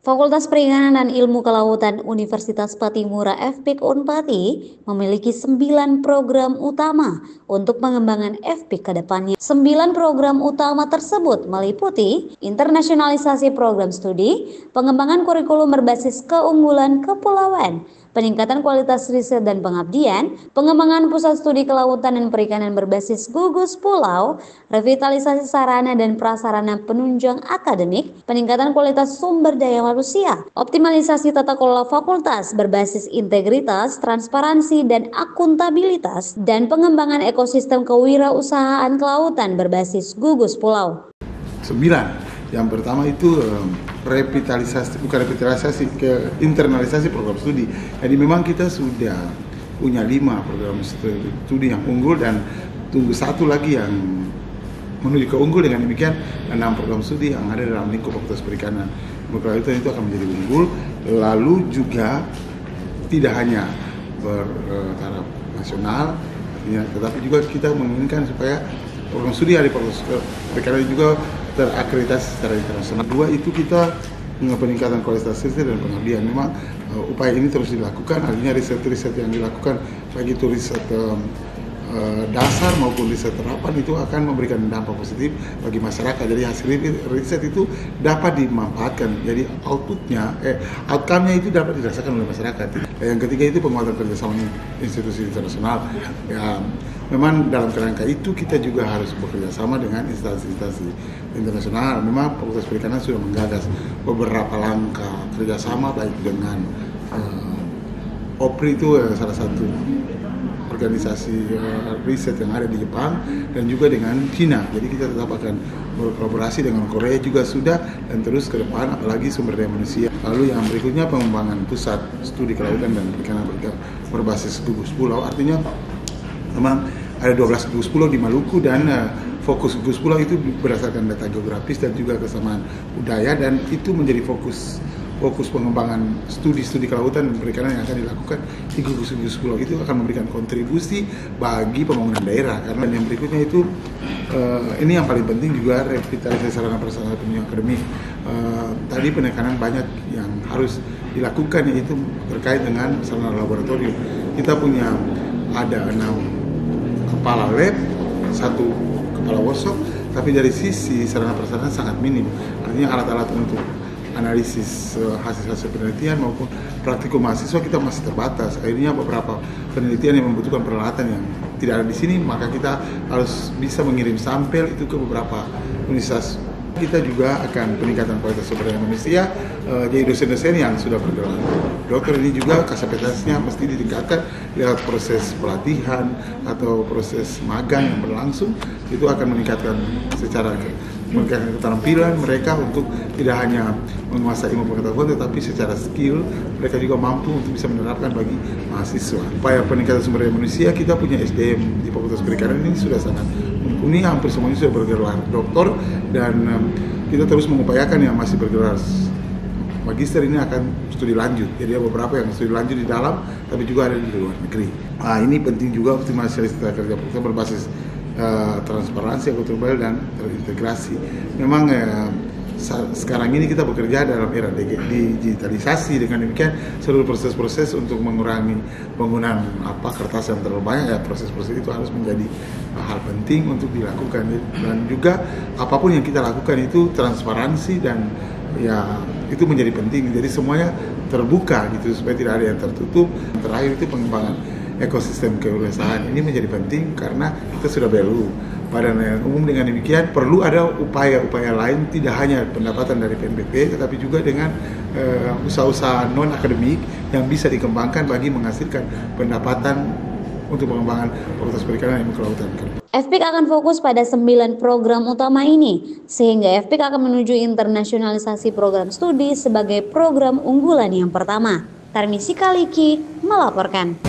Fakultas Perikanan dan Ilmu Kelautan Universitas Patimura FPIK Unpati memiliki 9 program utama untuk pengembangan FPIK ke depannya. 9 program utama tersebut meliputi internasionalisasi program studi, pengembangan kurikulum berbasis keunggulan kepulauan, peningkatan kualitas riset dan pengabdian, pengembangan pusat studi kelautan dan perikanan berbasis gugus pulau, revitalisasi sarana dan prasarana penunjang akademik, peningkatan kualitas sumber daya manusia, optimalisasi tata kelola fakultas berbasis integritas, transparansi, dan akuntabilitas, dan pengembangan ekosistem kewirausahaan kelautan berbasis gugus pulau. 9. Yang pertama itu internalisasi program studi. Jadi memang kita sudah punya 5 program studi yang unggul dan tunggu satu lagi yang menuju ke unggul. Dengan demikian 6 program studi yang ada dalam lingkup Fakultas Perikanan itu akan menjadi unggul. Lalu juga tidak hanya bertaraf nasional, tetapi juga kita menginginkan supaya program studi dari Fakultas Perikanan juga terakreditasi secara internasional. 2 itu kita peningkatan kualitas riset dan pengabdian. Memang upaya ini terus dilakukan, artinya riset-riset yang dilakukan baik itu riset dasar maupun riset terapan itu akan memberikan dampak positif bagi masyarakat. Jadi hasil riset itu dapat dimanfaatkan. Jadi outcome-nya itu dapat dirasakan oleh masyarakat. Yang ketiga itu penguatan kerjasama institusi internasional. Ya, memang dalam kerangka itu kita juga harus bekerja sama dengan instansi-instansi internasional. Memang Fakultas Perikanan sudah menggagas beberapa langkah kerjasama baik dengan OPRI itu salah satu organisasi riset yang ada di Jepang dan juga dengan China. Jadi kita tetap akan berkolaborasi dengan Korea juga sudah, dan terus ke depan apalagi sumber daya manusia. Lalu yang berikutnya pengembangan pusat studi kelautan dan perikanan berbasis gugus pulau. Artinya memang ada 12 gugus pulau di Maluku dan fokus gugus pulau itu berdasarkan data geografis dan juga kesamaan budaya, dan itu menjadi fokus pengembangan studi kelautan dan perikanan yang akan dilakukan di gugus pulau. Itu akan memberikan kontribusi bagi pembangunan daerah. Karena yang berikutnya itu ini yang paling penting juga revitalisasi sarana prasarana penunjang akademik. Tadi penekanan banyak yang harus dilakukan, yaitu terkait dengan sarana laboratorium. Kita punya ada 6 kepala lab, 1 kepala workshop, tapi dari sisi sarana prasarana sangat minim. Artinya alat-alat untuk analisis hasil-hasil penelitian maupun praktikum mahasiswa kita masih terbatas. Akhirnya beberapa penelitian yang membutuhkan peralatan yang tidak ada di sini, maka kita harus bisa mengirim sampel itu ke beberapa universitas. Kita juga akan peningkatan kualitas sumber daya manusia, jadi dosen-dosen yang sudah bergelar dokter ini juga kapasitasnya mesti ditingkatkan lewat proses pelatihan atau proses magang yang berlangsung. Itu akan meningkatkan keterampilan mereka untuk tidak hanya menguasai ilmu pengetahuan, tetapi secara skill mereka juga mampu untuk bisa menerapkan bagi mahasiswa. Upaya peningkatan sumber daya manusia, kita punya SDM di Fakultas Perikanan ini sudah sangat mumpuni, hampir semuanya sudah bergelar doktor, dan kita terus mengupayakan yang masih bergelar magister ini akan studi lanjut. Jadi ada beberapa yang studi lanjut di dalam, tapi juga ada di luar negeri. Nah, ini penting juga optimalisasi tenaga kerja kita berbasis transparansi, akuntabel, dan terintegrasi. Memang sekarang ini kita bekerja dalam era digitalisasi. Dengan demikian seluruh proses-proses untuk mengurangi penggunaan kertas yang terlalu banyak, proses-proses itu harus menjadi hal penting untuk dilakukan. Dan juga apapun yang kita lakukan itu transparansi, dan itu menjadi penting. Jadi semuanya terbuka gitu supaya tidak ada yang tertutup. Terakhir itu pengembangan ekosistem kewirausahaan ini menjadi penting karena kita sudah belum pada umum. Dengan demikian perlu ada upaya-upaya lain, tidak hanya pendapatan dari PNBP, tetapi juga dengan usaha-usaha non akademik yang bisa dikembangkan bagi menghasilkan pendapatan untuk pengembangan Fakultas Perikanan dan Ilmu Kelautan. FPIK akan fokus pada 9 program utama ini, sehingga FPIK akan menuju internasionalisasi program studi sebagai program unggulan yang pertama. Tarmisi Kaliki melaporkan.